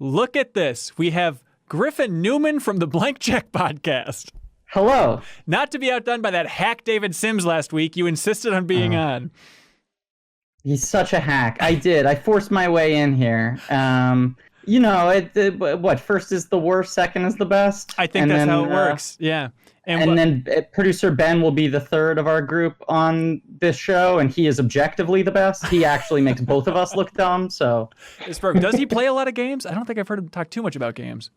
Look at this. We have Griffin Newman from the Blank Check podcast. Hello. Not to be outdone by that hack David Sims last week. You insisted on being on. He's such a hack. I did. I forced my way in here. What? First is the worst, second is the best. I think that's how it works. Yeah. And then producer Ben will be the third of our group on this show, and he is objectively the best. He actually makes both of us look dumb. So, does he play a lot of games? I don't think I've heard him talk too much about games.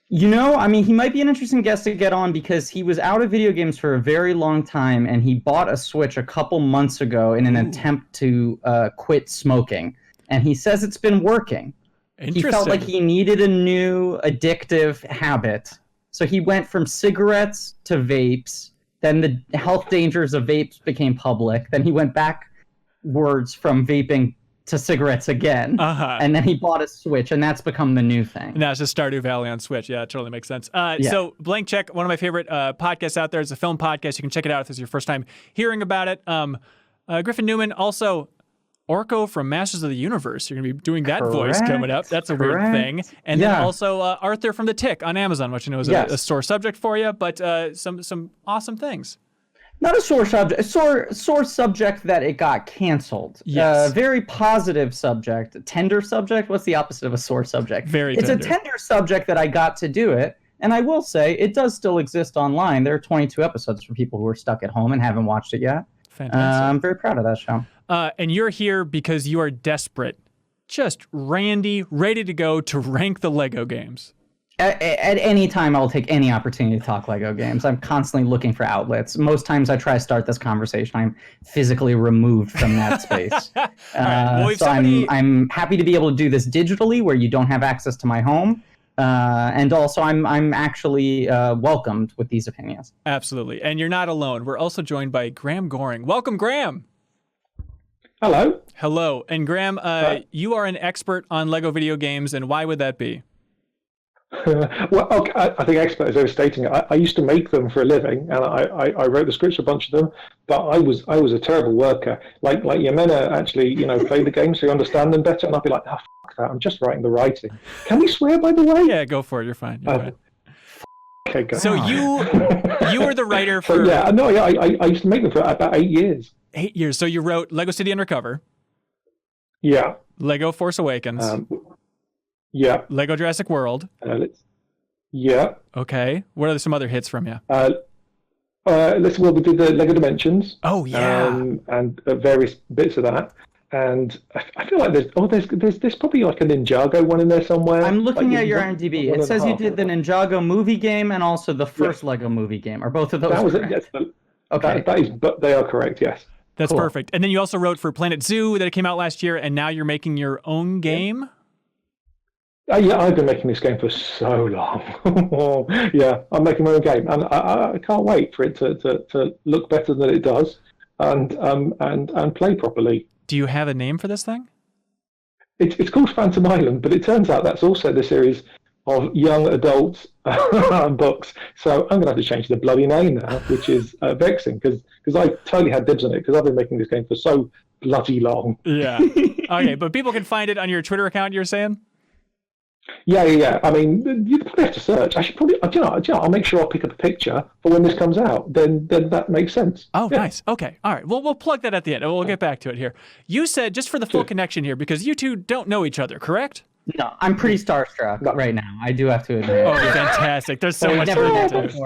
He might be an interesting guest to get on because he was out of video games for a very long time, and he bought a Switch a couple months ago in an attempt to quit smoking. And he says it's been working. He felt like he needed a new addictive habit. So he went from cigarettes to vapes. Then the health dangers of vapes became public. Then he went backwards from vaping to cigarettes again. And then he bought a Switch, and that's become the new thing. Now it's just Stardew Valley on Switch. Yeah, it totally makes sense. So Blank Check, one of my favorite podcasts out there. It's a film podcast. You can check it out if this is your first time hearing about it. Griffin Newman, also Orko from Masters of the Universe. You're going to be doing that voice coming up. That's a weird thing. And then also Arthur from The Tick on Amazon, which I know is a sore subject for you, but some awesome things. Not a sore subject. A sore subject that it got canceled. Yes. Very positive subject. A tender subject? What's the opposite of a sore subject? Very tender. It's a tender subject that I got to do it. And I will say, it does still exist online. There are 22 episodes for people who are stuck at home and haven't watched it yet. Fantastic. I'm very proud of that show. And you're here because you are desperate, just randy, ready to go to rank the Lego games. At any time, I'll take any opportunity to talk Lego games. I'm constantly looking for outlets. Most times I try to start this conversation, I'm physically removed from that space. I'm happy to be able to do this digitally where you don't have access to my home. And also, I'm actually welcomed with these opinions. Absolutely. And you're not alone. We're also joined by Graham Goring. Welcome, Graham. Hello. Hello. And Graham, you are an expert on Lego video games, and why would that be? Well, okay, I think expert is overstating it. I used to make them for a living, and I wrote the scripts for a bunch of them. But I was a terrible worker. Like your men actually, play the games so you understand them better, and I'd be like, fuck that. I'm just writing the writing. Can we swear, by the way? Yeah, go for it. You're fine. You're fine. Okay, go. So you were the writer for. I used to make them for about 8 years. 8 years. So you wrote Lego City Undercover. Yeah. Lego Force Awakens. Yeah. Lego Jurassic World. Yeah. Okay. What are some other hits from you? We did the Lego Dimensions. Oh yeah. And various bits of that. And I feel like there's probably like a Ninjago one in there somewhere. I'm looking at your IMDb. It says you did the Ninjago movie game and also the first Lego movie game. Are both of those correct? Yes. Okay. But they are correct. Yes. That's perfect. And then you also wrote for Planet Zoo that came out last year, and now you're making your own game. Yeah, I've been making this game for so long. Yeah, I'm making my own game, and I can't wait for it to look better than it does, and play properly. Do you have a name for this thing? It's called Phantom Island, but it turns out that's also the series of young adult books. So I'm going to have to change the bloody name now, which is vexing, because I totally had dibs on it, because I've been making this game for so bloody long. Yeah. Okay, but people can find it on your Twitter account, you're saying? Yeah. I mean, you probably have to search. I should probably, I'll make sure I'll pick up a picture for when this comes out. Then that makes sense. Oh, yeah. Nice. Okay. All right. Well, we'll plug that at the end. We'll get back to it here. You said, just for the full connection here, because you two don't know each other, correct? No, I'm pretty starstruck right now. I do have to admit. Oh, fantastic. There's so much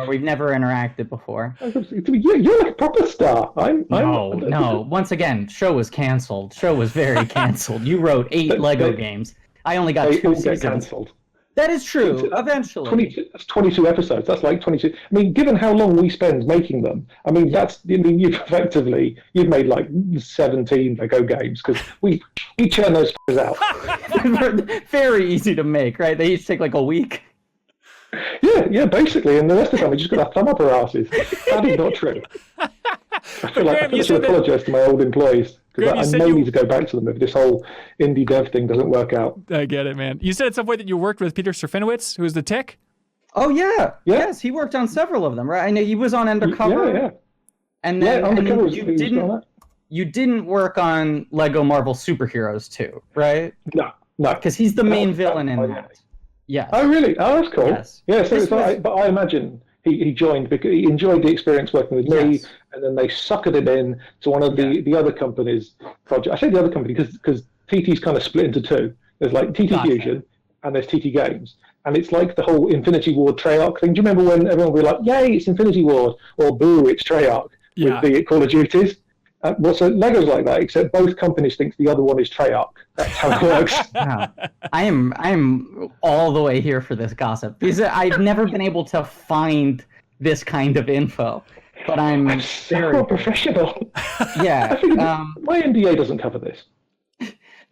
We've never interacted before. You're like a proper star. No. Once again, show was canceled. Show was very canceled. You wrote 8 Lego games. I only got 2 seasons. Cancelled. That is true. Eventually. That's 22 episodes. That's like 22. I mean, given how long we spend making them, you've made like 17 Lego games, because we churn those out. Very easy to make, right? They each take like a week. Yeah, basically, and the rest of the time we just got our thumb up our asses. That is not true. I feel like I should apologise to my old employees, because I may need to go back to them if this whole indie dev thing doesn't work out. I get it, man. You said at some point that you worked with Peter Serafinowicz, who's the Tick? Oh, yeah. Yes, he worked on several of them, right? I know he was on Undercover. Yeah. And then, you didn't work on Lego Marvel Superheroes too, right? No. Because he's the main villain in that. Yes. Oh, really? Oh, that's cool. Yes. Yeah, so but I imagine he joined because he enjoyed the experience working with me, Yes. and then they suckered him in to one of the other companies' project. I say the other company because TT's kind of split into two. There's like TT Gotcha. Fusion and there's TT Games. And it's like the whole Infinity Ward Treyarch thing. Do you remember when everyone would be like, yay, it's Infinity Ward, or boo, it's Treyarch with the Call of Duties? Well, so Lego's like that, except both companies think the other one is Treyarch. That's how it works. Wow. I'm all the way here for this gossip because I've never been able to find this kind of info, but I'm so professional. Yeah. I think my NDA doesn't cover this.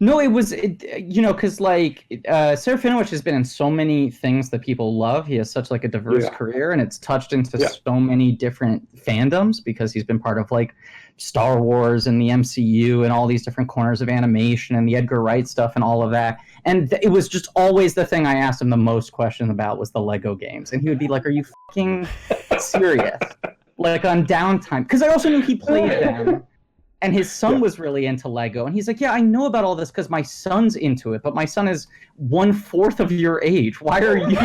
No, because like Serafinowicz has been in so many things that people love. He has such like a diverse career, and it's touched into so many different fandoms because he's been part of like Star Wars and the MCU and all these different corners of animation and the Edgar Wright stuff and all of that. And it was just always the thing I asked him the most questions about was the Lego games, and he would be like, "Are you fucking serious?" Like on downtime, because I also knew he played them. And his son was really into Lego. And he's like, yeah, I know about all this because my son's into it. But my son is 1/4 of your age. Why are you?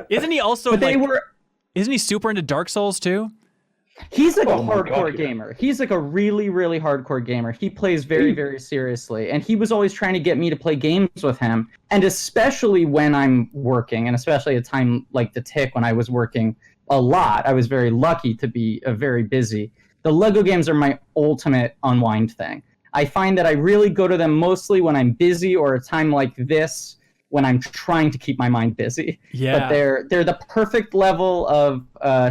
Isn't he also isn't he super into Dark Souls too? He's like a hardcore gamer. He's like a really, really hardcore gamer. He plays very, very seriously. And he was always trying to get me to play games with him. And especially when I'm working, and especially at a time like the Tick when I was working a lot, I was very lucky to be very busy. The Lego games are my ultimate unwind thing. I find that I really go to them mostly when I'm busy or a time like this when I'm trying to keep my mind busy. Yeah. But they're the perfect level of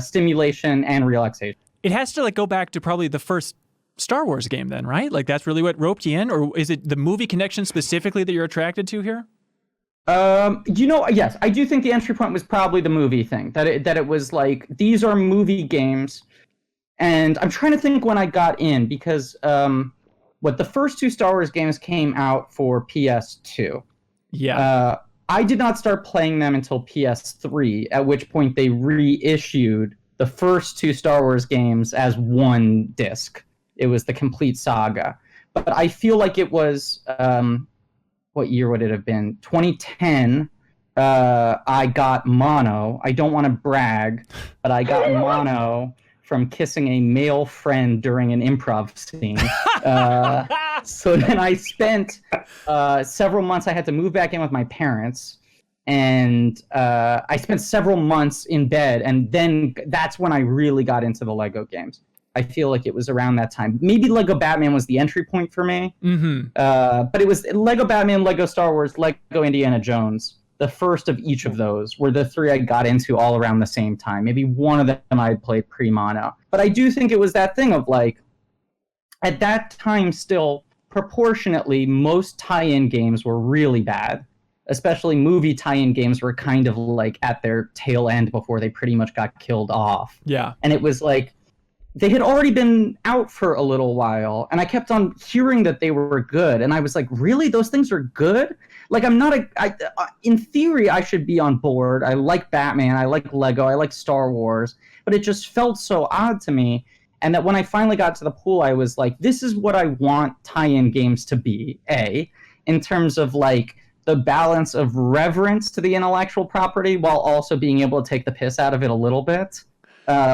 stimulation and relaxation. It has to like go back to probably the first Star Wars game then, right? Like that's really what roped you in? Or is it the movie connection specifically that you're attracted to here? Yes, I do think the entry point was probably the movie thing. That it was like, these are movie games. And I'm trying to think when I got in because the first two Star Wars games came out for PS2. Yeah. I did not start playing them until PS3, at which point they reissued the first two Star Wars games as one disc. It was the complete saga. But I feel like it was, what year would it have been? 2010. I got mono. I don't want to brag, but I got mono from kissing a male friend during an improv scene. So then I spent several months, I had to move back in with my parents, and I spent several months in bed, and then that's when I really got into the Lego games. I feel like it was around that time. Maybe Lego Batman was the entry point for me, but it was Lego Batman, Lego Star Wars, Lego Indiana Jones. The first of each of those were the three I got into all around the same time. Maybe one of them I'd played pre-mono. But I do think it was that thing of like, at that time still, proportionately, most tie-in games were really bad. Especially movie tie-in games were kind of like at their tail end before they pretty much got killed off. Yeah. And it was like, they had already been out for a little while, and I kept on hearing that they were good, and I was like, really? Those things are good? Like, I'm not in theory, I should be on board. I like Batman, I like Lego, I like Star Wars, but it just felt so odd to me, and that when I finally got to the pool, I was like, this is what I want tie-in games to be, in terms of, like, the balance of reverence to the intellectual property while also being able to take the piss out of it a little bit.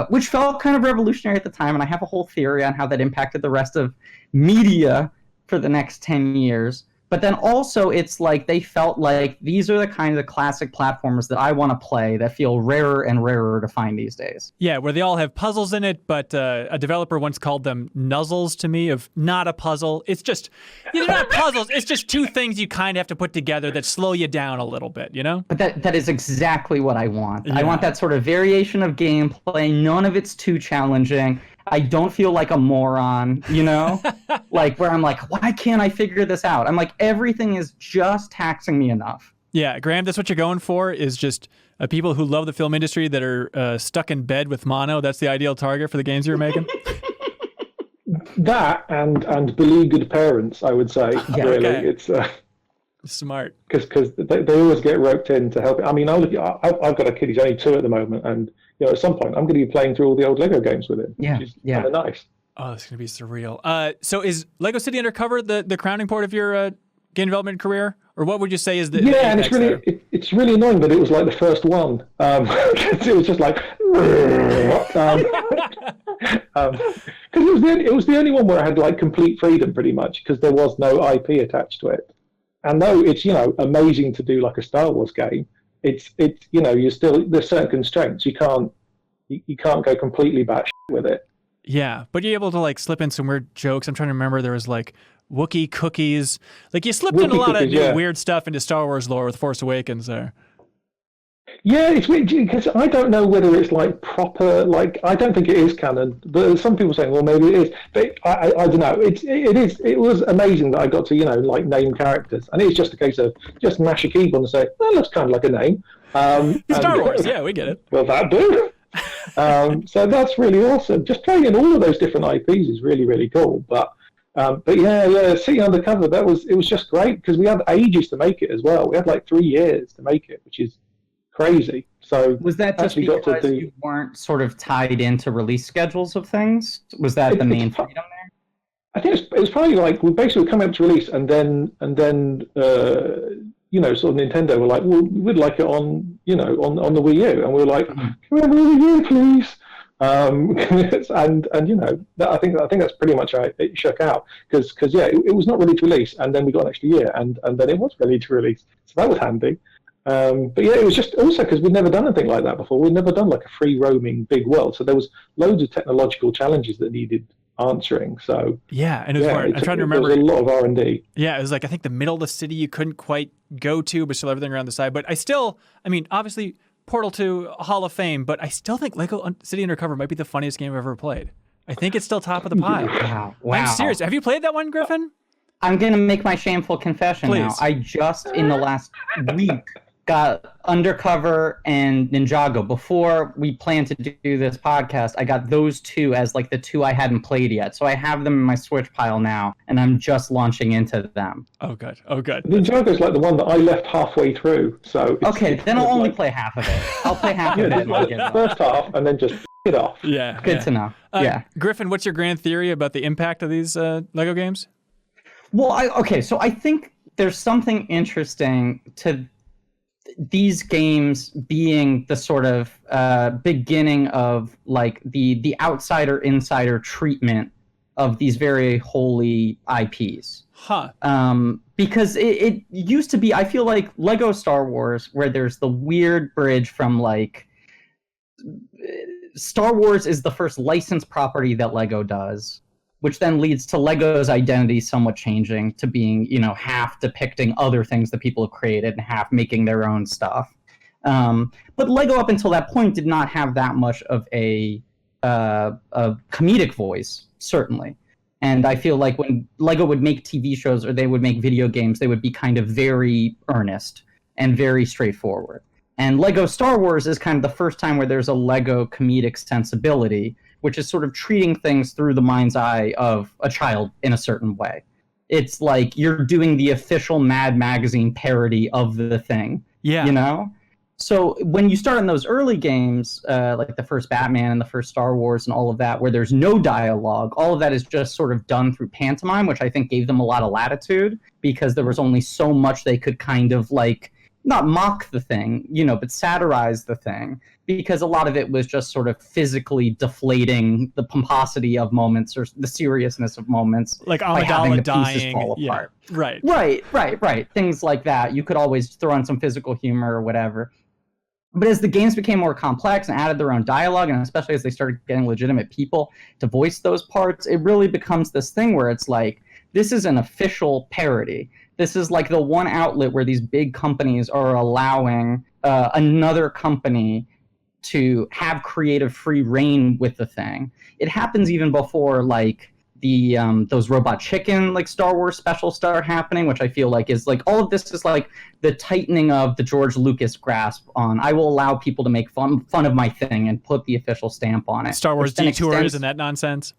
Which felt kind of revolutionary at the time, and I have a whole theory on how that impacted the rest of media for the next 10 years. But then also, it's like they felt like these are the kind of classic platformers that I want to play that feel rarer and rarer to find these days. Yeah, where they all have puzzles in it, but a developer once called them nuzzles to me of not a puzzle. It's just, they're not puzzles. It's just two things you kind of have to put together that slow you down a little bit, you know? But that is exactly what I want. Yeah. I want that sort of variation of gameplay. None of it's too challenging. I don't feel like a moron, you know? Like, where I'm like, why can't I figure this out? I'm like, everything is just taxing me enough. Yeah, Graham, that's what you're going for, is just people who love the film industry that are stuck in bed with mono. That's the ideal target for the games you're making? That and beleaguered parents, I would say, really. Okay. It's smart. Because they always get roped in to help. I mean, I've got a kid, he's only 2 at the moment, and at some point, I'm going to be playing through all the old Lego games with him. Yeah, which is kind of nice. Oh, it's going to be surreal. So is Lego City Undercover the crowning point of your game development career? Or what would you say is the and it's really annoying that it was like the first one. It was just like because it was the only one where I had like complete freedom pretty much because there was no IP attached to it. And though it's amazing to do like a Star Wars game, it's you're still, there's certain constraints. You can't go completely batshit with it. Yeah, but you're able to like slip in some weird jokes. I'm trying to remember, there was like Wookiee cookies. Like you slipped in a lot of weird stuff into Star Wars lore with Force Awakens there. Yeah, it's weird because I don't know whether it's like proper. Like I don't think it is canon. But some people saying, well, maybe it is. But I don't know. It is. It was amazing that I got to like name characters, and it's just a case of just mash a keyboard and say, well, that's kind of like a name. Star Wars, yeah, we get it. Well, that do. So that's really awesome. Just playing in all of those different IPs is really, really cool. But City Undercover, it was just great because we had ages to make it as well. We had like 3 years to make it, which is crazy. So was that just because you weren't sort of tied into release schedules of things? Was that the main freedom there? I think it was probably like we basically come up to release and then sort of Nintendo were like, well, we'd like it on the Wii U, and we were like, can we have a Wii U, please? And I think that's pretty much how it shook out because it was not ready to release, and then we got an extra year, and then it was ready to release, so that was handy. But yeah, it was just also because we'd never done anything like that before. We'd never done like a free roaming big world, so there was loads of technological challenges that needed answering. So and it was hard. I'm trying to remember. There was a lot of R&D. Yeah, it was like I think the middle of the city you couldn't quite go to, but still everything around the side. But I mean, obviously Portal 2, Hall of Fame, but I still think Lego City Undercover might be the funniest game I've ever played. I think it's still top of the pile. Wow. I'm serious. Have you played that one, Griffin? I'm gonna make my shameful confession now. I just in the last week got Undercover and Ninjago. Before we planned to do this podcast, I got those two as like the two I hadn't played yet. So I have them in my Switch pile now, and I'm just launching into them. Oh, good. Ninjago's like the one that I left halfway through. So then I'll only play half of it. I'll play half of it. And I'll give up. First half, and then just it off. Yeah. Good to know. Griffin, what's your grand theory about the impact of these Lego games? Well, so I think there's something interesting to these games being the sort of beginning of like the outsider insider treatment of these very holy IPs. Because it used to be, I feel like Lego Star Wars, where there's the weird bridge from like Star Wars is the first licensed property that Lego does, which then leads to Lego's identity somewhat changing to being, half depicting other things that people have created and half making their own stuff. But Lego up until that point did not have that much of a comedic voice, certainly. And I feel like when Lego would make TV shows or they would make video games, they would be kind of very earnest and very straightforward. And Lego Star Wars is kind of the first time where there's a Lego comedic sensibility, which is sort of treating things through the mind's eye of a child in a certain way. It's like you're doing the official Mad Magazine parody of the thing. Yeah. So when you start in those early games, like the first Batman and the first Star Wars and all of that, where there's no dialogue, all of that is just sort of done through pantomime, which I think gave them a lot of latitude because there was only so much they could kind of like, not mock the thing, but satirize the thing, because a lot of it was just sort of physically deflating the pomposity of moments or the seriousness of moments. Like Amidala dying. Fall apart. Right. Things like that. You could always throw in some physical humor or whatever. But as the games became more complex and added their own dialogue, and especially as they started getting legitimate people to voice those parts, it really becomes this thing where it's like, this is an official parody. This is like the one outlet where these big companies are allowing another company to have creative free reign with the thing. It happens even before like the those Robot Chicken like Star Wars specials start happening, which I feel like is like all of this is like the tightening of the George Lucas grasp on I will allow people to make fun of my thing and put the official stamp on it. Star Wars detours and that nonsense.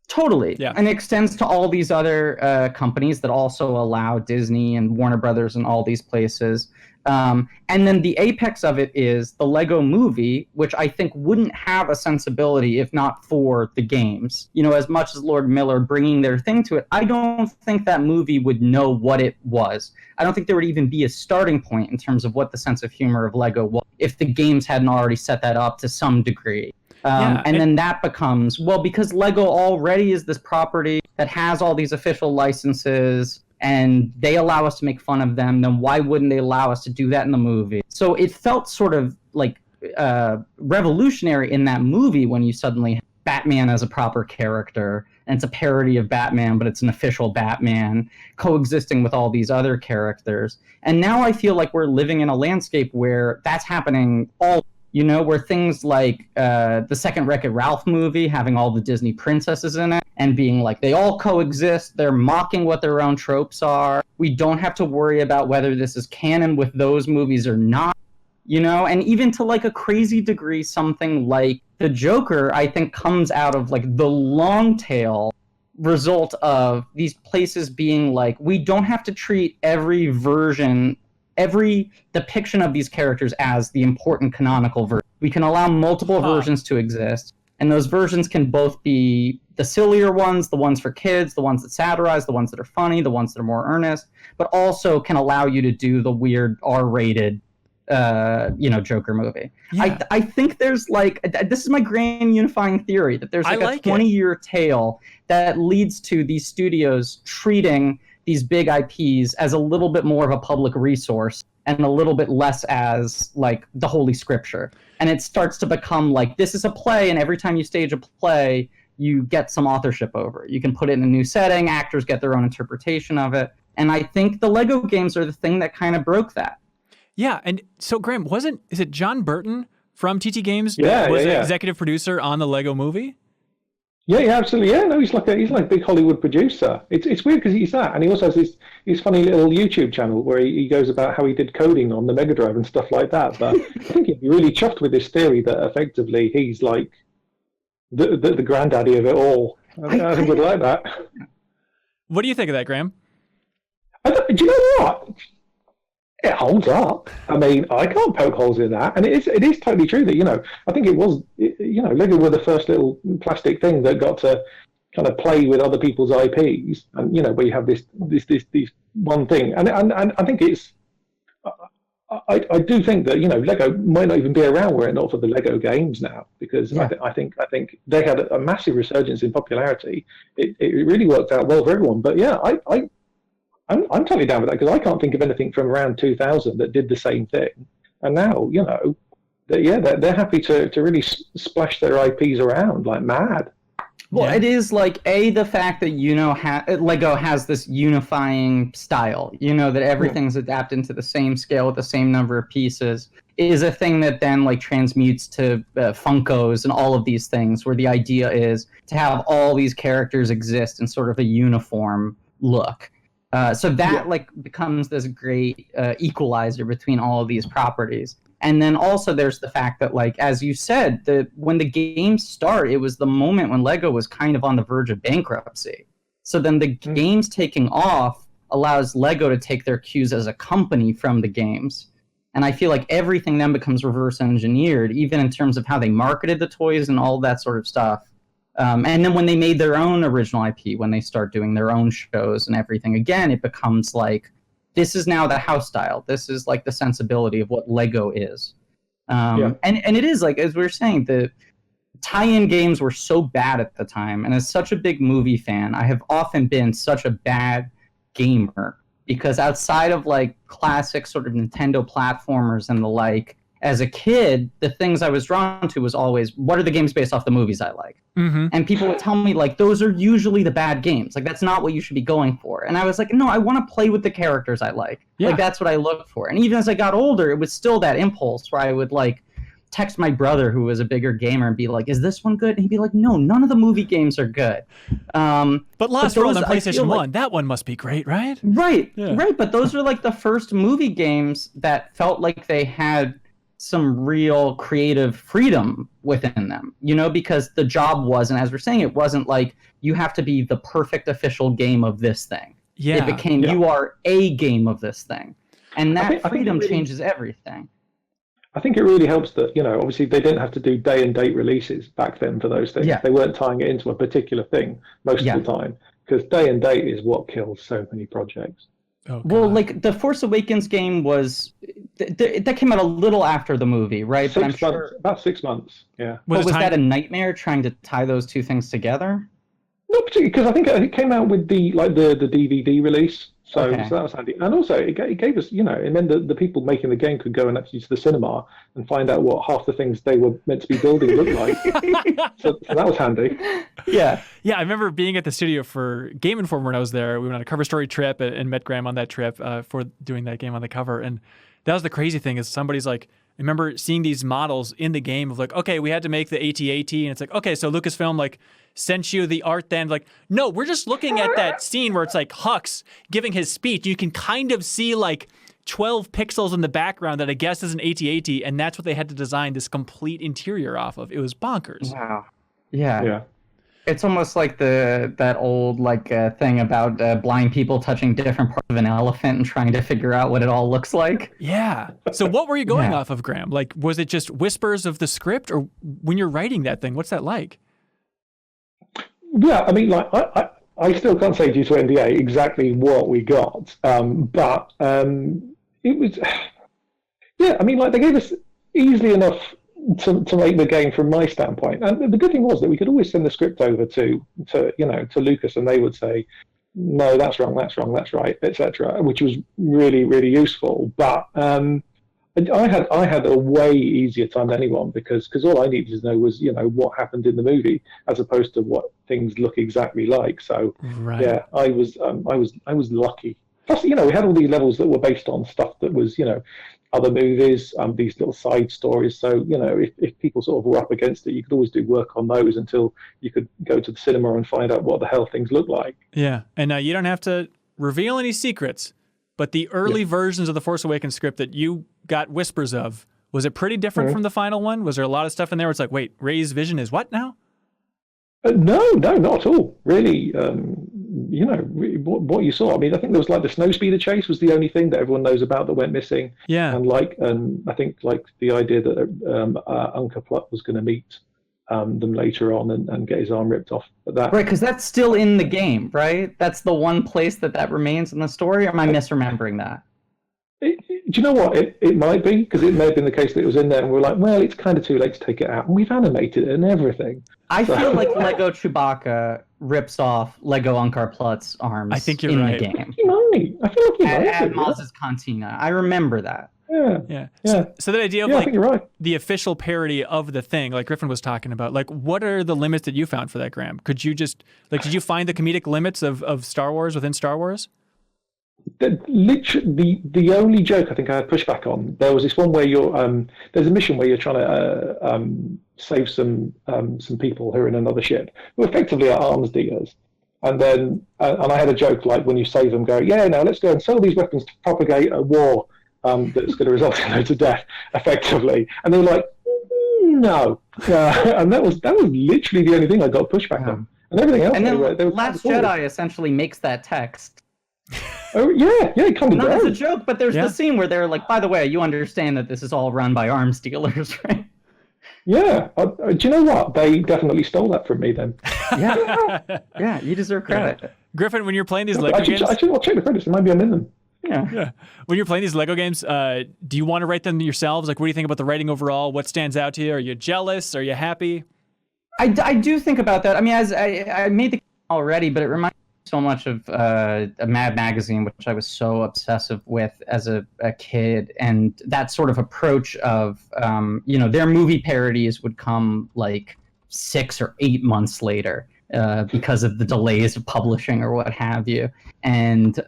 Totally. Yeah. And it extends to all these other companies that also allow Disney and Warner Brothers and all these places. And then the apex of it is the Lego movie, which I think wouldn't have a sensibility if not for the games. You know, as much as Lord Miller bringing their thing to it, I don't think that movie would know what it was. I don't think there would even be a starting point in terms of what the sense of humor of Lego was if the games hadn't already set that up to some degree. And then that becomes, well, because Lego already is this property that has all these official licenses and they allow us to make fun of them, then why wouldn't they allow us to do that in the movie? So it felt sort of like revolutionary in that movie when you suddenly have Batman as a proper character, and it's a parody of Batman, but it's an official Batman coexisting with all these other characters. And now I feel like we're living in a landscape where that's happening all, you know, where things like the second Wreck-It Ralph movie having all the Disney princesses in it and being like, they all coexist, they're mocking what their own tropes are. We don't have to worry about whether this is canon with those movies or not, you know? And even to like a crazy degree, something like The Joker, I think comes out of like the long tail result of these places being like, we don't have to treat every depiction of these characters as the important canonical version. We can allow multiple versions to exist, and those versions can both be the sillier ones, the ones for kids, the ones that satirize, the ones that are funny, the ones that are more earnest, but also can allow you to do the weird R-rated Joker movie. Yeah. I think there's like, this is my grand unifying theory, that there's like a 20-year tail that leads to these studios treating these big IPs as a little bit more of a public resource and a little bit less as like the Holy Scripture. And it starts to become like, this is a play, and every time you stage a play, you get some authorship over it. You can put it in a new setting, actors get their own interpretation of it. And I think the Lego games are the thing that kind of broke that. Yeah, and so Graham, is it John Burton from TT Games was the executive producer on the Lego movie? Yeah, absolutely. Yeah, no, he's like a big Hollywood producer. It's weird because he's that, and he also has his funny little YouTube channel where he goes about how he did coding on the Mega Drive and stuff like that. But I think he'd be really chuffed with this theory that effectively he's like the granddaddy of it all. I think we'd like that. What do you think of that, Graham? Do you know what? It holds up. I mean, I can't poke holes in that, and it is totally true that I think it was Lego were the first little plastic thing that got to kind of play with other people's IPs, and where you have this one thing, and I think it's I do think that Lego might not even be around were it not for the Lego games now, because I think they had a massive resurgence in popularity. It really worked out well for everyone, but yeah, I'm totally down with that because I can't think of anything from around 2000 that did the same thing. And now, they're happy to really splash their IPs around like mad. Well, it is like the fact that Lego has this unifying style. That everything's adapted to the same scale with the same number of pieces is a thing that then like transmutes to Funkos and all of these things, where the idea is to have all these characters exist in sort of a uniform look. So that becomes this great equalizer between all of these properties. And then also there's the fact that, like, as you said, when the games start, it was the moment when Lego was kind of on the verge of bankruptcy. So then the games taking off allows Lego to take their cues as a company from the games. And I feel like everything then becomes reverse engineered, even in terms of how they marketed the toys and all that sort of stuff. And then when they made their own original IP, when they start doing their own shows and everything, again, it becomes like, this is now the house style. This is like the sensibility of what Lego is. And it is like, as we were saying, the tie-in games were so bad at the time. And as such a big movie fan, I have often been such a bad gamer, because outside of like classic sort of Nintendo platformers and the like, as a kid, the things I was drawn to was always, what are the games based off the movies I like? Mm-hmm. And people would tell me, like, those are usually the bad games. Like, that's not what you should be going for. And I was like, no, I want to play with the characters I like. Yeah. Like, that's what I look for. And even as I got older, it was still that impulse where I would, like, text my brother, who was a bigger gamer, and be like, is this one good? And he'd be like, no, none of the movie games are good. But Lost World on PlayStation 1, that one must be great, right? Right, right. But those are, like, the first movie games that felt like they had some real creative freedom within them, because the job wasn't, as we're saying, it wasn't like you have to be the perfect official game of this thing. Yeah. It became you are a game of this thing. And that freedom changes everything. I think it really helps that, obviously they didn't have to do day and date releases back then for those things. Yeah. They weren't tying it into a particular thing most of the time, because day and date is what kills so many projects. Oh, well, like the Force Awakens game was that came out a little after the movie, right? But I'm sure about 6 months. Yeah. Was that a nightmare trying to tie those two things together? Not particularly, because I think it came out with the DVD release. So that was handy. And also, it gave us, it meant that the people making the game could go and actually to the cinema and find out what half the things they were meant to be building looked like. so that was handy. Yeah. Yeah, I remember being at the studio for Game Informer when I was there. We went on a cover story trip and met Graham on that trip for doing that game on the cover. And that was the crazy thing is somebody's like, I remember seeing these models in the game of like, okay, we had to make the AT-AT. And it's like, okay, so Lucasfilm like sent you the art then. Like, no, we're just looking at that scene where it's like Hux giving his speech. You can kind of see like 12 pixels in the background that I guess is an AT-AT. And that's what they had to design this complete interior off of. It was bonkers. Wow. Yeah. Yeah. It's almost like that old thing about blind people touching different parts of an elephant and trying to figure out what it all looks like. Yeah. So what were you going off of, Graham? Like, was it just whispers of the script, or when you're writing that thing, what's that like? Yeah, I mean, like I still can't say due to NDA exactly what we got, but it was, yeah. I mean, like they gave us easily enough to make the game from my standpoint. And the good thing was that we could always send the script over to Lucas, and they would say, no, that's wrong, that's right, etc., which was really, really useful. But I had a way easier time than anyone because all I needed to know was what happened in the movie as opposed to what things look exactly like. So yeah, I was lucky. Plus, we had all these levels that were based on stuff that was other movies, these little side stories. So, if people sort of were up against it, you could always do work on those until you could go to the cinema and find out what the hell things look like. Yeah. And you don't have to reveal any secrets, but the early versions of the Force Awakens script that you got whispers of, was it pretty different from the final one? Was there a lot of stuff in there where it's like, wait, Rey's vision is what now? No, not at all. Really, what you saw. I mean, I think there was like the snowspeeder chase was the only thing that everyone knows about that went missing. Yeah. And I think like the idea that Uncle Plutt was going to meet them later on and get his arm ripped off. Right, because that's still in the game, right? That's the one place that remains in the story. Or am I misremembering that? Do you know what? It might be, because it may have been the case that it was in there and we're like, well, it's kind of too late to take it out. And we've animated it and everything. I feel like Lego Chewbacca rips off Lego Unkar Plutt's arms I think you're in right. the game. You might. I feel like you might. At Maz's Cantina. I remember that. Yeah. So that idea of I think you're right. the official parody of the thing, like Griffin was talking about, like what are the limits that you found for that, Graham? Could you just did you find the comedic limits of Star Wars within Star Wars? Literally, the only joke I think I had pushback on, there was this one where there's a mission where you're trying to save some people who are in another ship who effectively are arms dealers, and then and I had a joke like when you save them, go, yeah, now let's go and sell these weapons to propagate a war that's going to result in loads of death, effectively, and they were like, no, and that was literally the only thing I got pushback on, and everything else. And then they were Last Jedi essentially makes that text. Oh yeah, it kind of Not does. as a joke, but there's the scene where they're like, by the way, you understand that this is all run by arms dealers, right? Yeah. Do you know what? They definitely stole that from me then. Yeah, you deserve credit. Yeah. Griffin, when you're playing these Lego games... Actually, I'll check the credits. It might be I'm in them. Yeah. When you're playing these Lego games, do you want to write them yourselves? Like, what do you think about the writing overall? What stands out to you? Are you jealous? Are you happy? I do think about that. I mean, as I made the already, but it reminds me so much of a Mad Magazine, which I was so obsessive with as a kid, and that sort of approach of their movie parodies would come like 6 or 8 months later because of the delays of publishing or what have you, and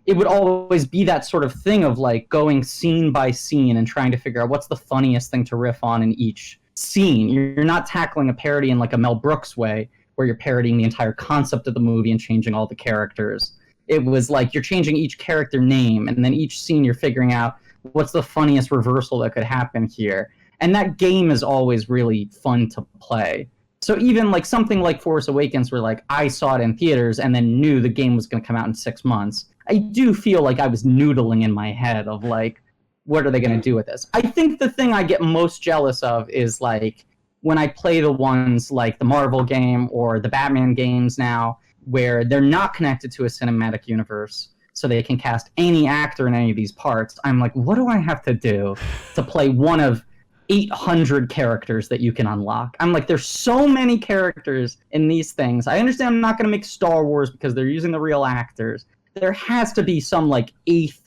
it would always be that sort of thing of like going scene by scene and trying to figure out what's the funniest thing to riff on in each scene. You're not tackling a parody in like a Mel Brooks way, where you're parodying the entire concept of the movie and changing all the characters. It was like you're changing each character name, and then each scene you're figuring out what's the funniest reversal that could happen here? And that game is always really fun to play. So even like something like Force Awakens, where like I saw it in theaters and then knew the game was going to come out in 6 months, I do feel like I was noodling in my head of like, what are they going to do with this? I think the thing I get most jealous of is like when I play the ones like the Marvel game or the Batman games now, where they're not connected to a cinematic universe, so they can cast any actor in any of these parts. I'm like, what do I have to do to play one of 800 characters that you can unlock? I'm like, there's so many characters in these things. I understand I'm not going to make Star Wars because they're using the real actors. There has to be some like 8th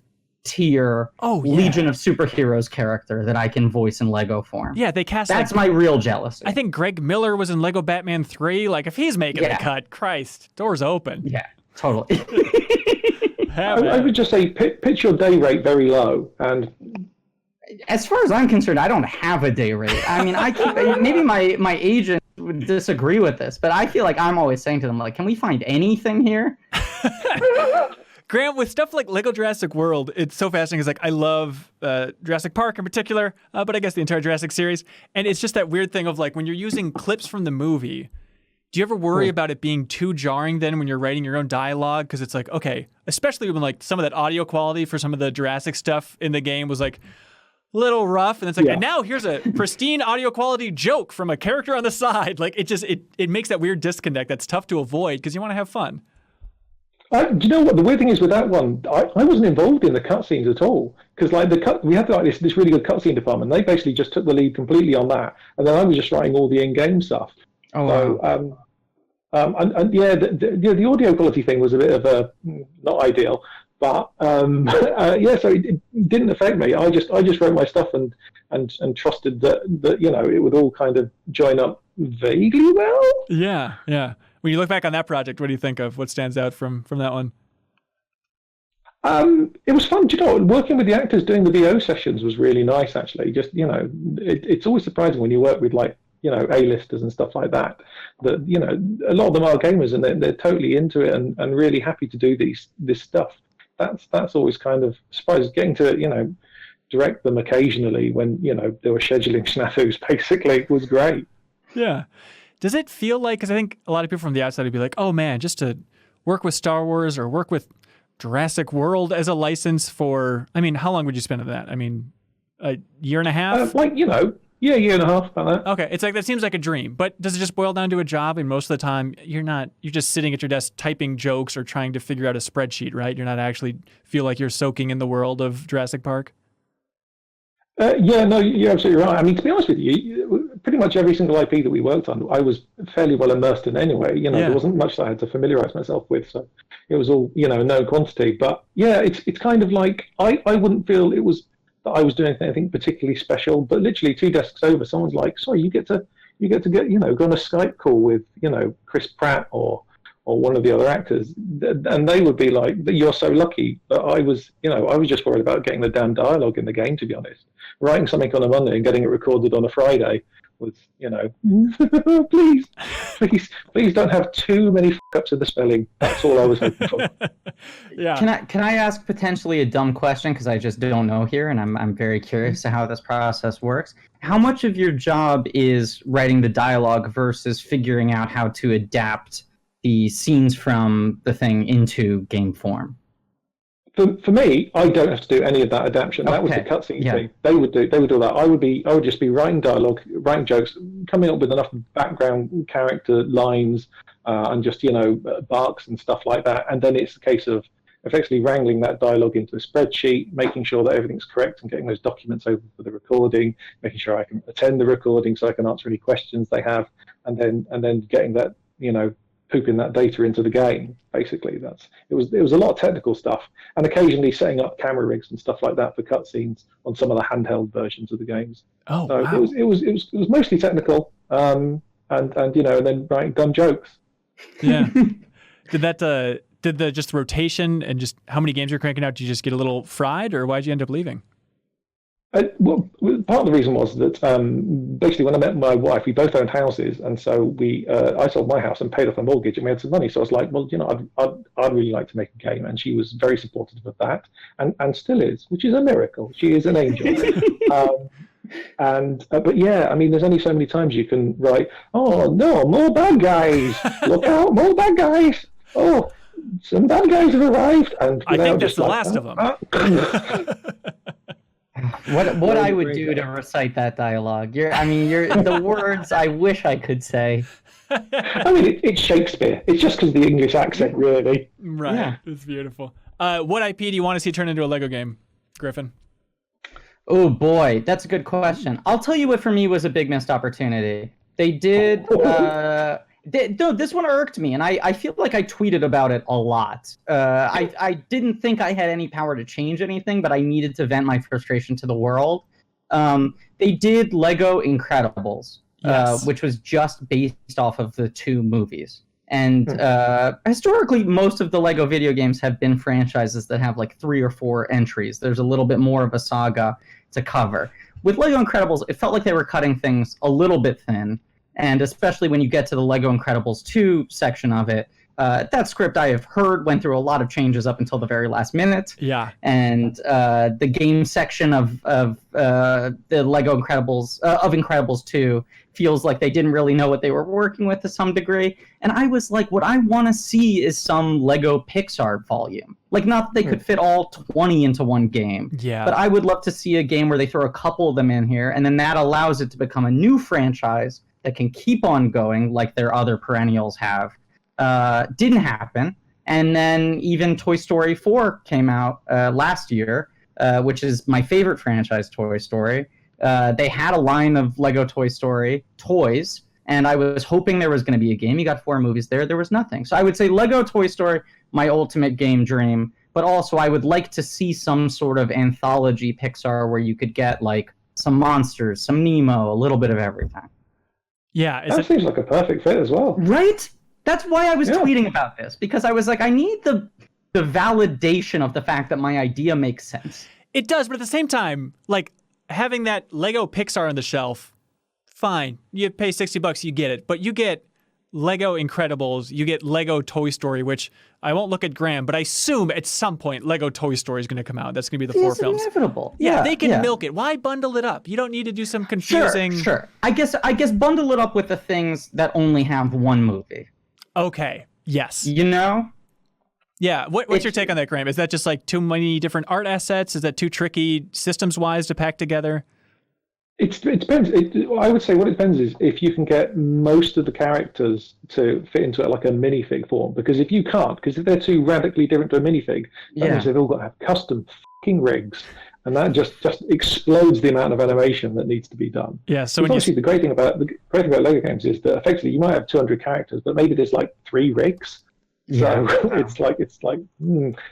tier Legion of Superheroes character that I can voice in Lego form. Yeah, they cast. That's my real jealousy. I think Greg Miller was in Lego Batman 3. Like, if he's making the cut, Christ, doors open. Yeah, totally. I would just say pitch your day rate very low, and as far as I'm concerned, I don't have a day rate. I mean, maybe my agent would disagree with this, but I feel like I'm always saying to them, like, can we find anything here? Graham, with stuff like Lego Jurassic World, it's so fascinating. It's like, I love Jurassic Park in particular, but I guess the entire Jurassic series. And it's just that weird thing of like, when you're using clips from the movie, do you ever worry about it being too jarring then when you're writing your own dialogue? Because it's like, okay, especially when like some of that audio quality for some of the Jurassic stuff in the game was like a little rough. And it's like, and now here's a pristine audio quality joke from a character on the side. Like, it makes that weird disconnect that's tough to avoid because you want to have fun. Do you know what the weird thing is with that one? I wasn't involved in the cutscenes at all, because like we had like this really good cutscene department. They basically just took the lead completely on that, and then I was just writing all the in-game stuff. Oh, so, wow. The audio quality thing was a bit of a not ideal, but so it didn't affect me. I just wrote my stuff and trusted that it would all kind of join up vaguely well. Yeah, yeah. When you look back on that project, what do you think of? What stands out from that one? It was fun. Do you know, working with the actors doing the VO sessions was really nice, actually. Just, it's always surprising when you work with like, A-listers and stuff like that, a lot of them are gamers and they're totally into it and really happy to do this stuff. That's always kind of, I suppose, getting to, direct them occasionally when, they were scheduling snafus, basically, was great. Yeah. Does it feel like, because I think a lot of people from the outside would be like, oh man, just to work with Star Wars or work with Jurassic World as a license for, I mean, how long would you spend on that? I mean, a year and a half? Year and a half, about that. Okay, it's like, that seems like a dream, but does it just boil down to a job? And most of the time, you're just sitting at your desk typing jokes or trying to figure out a spreadsheet, right? You're not actually feel like you're soaking in the world of Jurassic Park? You're absolutely right. I mean, to be honest with you, pretty much every single IP that we worked on, I was fairly well immersed in anyway. There wasn't much that I had to familiarize myself with, so it was all, known quantity. But yeah, it's kind of like, I wouldn't feel it was that I was doing anything particularly special, but literally 2 desks over, someone's like, sorry, you get to go on a Skype call with, Chris Pratt or one of the other actors, and they would be like, you're so lucky. But I was just worried about getting the damn dialogue in the game, to be honest. Writing something on a Monday and getting it recorded on a Friday was, please don't have too many f***ups in the spelling. That's all I was hoping for. Yeah. Can I ask potentially a dumb question, because I just don't know here, and I'm very curious to how this process works. How much of your job is writing the dialogue versus figuring out how to adapt the scenes from the thing into game form? For me, I don't have to do any of that adaptation. That was the cutscene thing. They would do that. I would just be writing dialogue, writing jokes, coming up with enough background character lines, and just barks and stuff like that. And then it's a case of effectively wrangling that dialogue into a spreadsheet, making sure that everything's correct, and getting those documents over for the recording, making sure I can attend the recording so I can answer any questions they have, and then getting that pooping that data into the game. Basically, it was a lot of technical stuff, and occasionally setting up camera rigs and stuff like that for cutscenes on some of the handheld versions of the games. Oh, so wow. it was mostly technical, and then writing dumb jokes. Yeah. Did the just rotation and just how many games you're cranking out? Did you just get a little fried, or why'd you end up leaving? Well, part of the reason was that basically when I met my wife, we both owned houses, and so I sold my house and paid off a mortgage, and we had some money. So I was like, well, I'd really like to make a game, and she was very supportive of that, and still is, which is a miracle. She is an angel. But yeah, I mean, there's only so many times you can write, oh no, more bad guys! Look out, more bad guys! Oh, some bad guys have arrived, and I think that's the last of them. What I would do to recite that dialogue? You're the words I wish I could say. I mean, it's Shakespeare. It's just because of the English accent, really. Right. Yeah. It's beautiful. What IP do you want to see turn into a Lego game, Griffin? Oh boy, that's a good question. I'll tell you what for me was a big missed opportunity. They did. No, this one irked me, and I feel like I tweeted about it a lot. I didn't think I had any power to change anything, but I needed to vent my frustration to the world. They did Lego Incredibles, yes. Which was just based off of the 2 movies. And historically, most of the Lego video games have been franchises that have like 3 or 4 entries. There's a little bit more of a saga to cover. With Lego Incredibles, it felt like they were cutting things a little bit thin. And especially when you get to the Lego Incredibles 2 section of it, that script I have heard went through a lot of changes up until the very last minute. Yeah. And the game section of the Lego Incredibles, of Incredibles 2, feels like they didn't really know what they were working with to some degree. And I was like, what I want to see is some Lego Pixar volume. Like, not that they could fit all 20 into one game. Yeah. But I would love to see a game where they throw a couple of them in here, and then that allows it to become a new franchise that can keep on going like their other perennials have. Didn't happen. And then even Toy Story 4 came out last year, which is my favorite franchise, Toy Story. They had a line of Lego Toy Story toys, and I was hoping there was going to be a game. You got 4 movies there. There was nothing. So I would say Lego Toy Story, my ultimate game dream. But also I would like to see some sort of anthology Pixar where you could get like some monsters, some Nemo, a little bit of everything. Yeah. That seems like a perfect fit as well. Right? That's why I was tweeting about this, because I was like, I need the validation of the fact that my idea makes sense. It does, but at the same time, like, having that Lego Pixar on the shelf, fine. You pay $60, you get it. But you get Lego Incredibles, you get Lego Toy Story, which I won't look at Graham, but I assume at some point Lego Toy Story is going to come out. That's going to be the 4 films. It's inevitable. Yeah, they can milk it. Why bundle it up? You don't need to do some confusing... Sure. I guess bundle it up with the things that only have 1 movie. Okay, yes. You know? Yeah, what's your take on that, Graham? Is that just like too many different art assets? Is that too tricky systems-wise to pack together? It depends. I would say what it depends is if you can get most of the characters to fit into it like a minifig form. Because if you can't, because if they're too radically different to a minifig, that means they've all got to have custom fucking rigs. And that just explodes the amount of animation that needs to be done. Yeah. So obviously the great thing about Lego games is that effectively you might have 200 characters, but maybe there's like 3 rigs. So it's like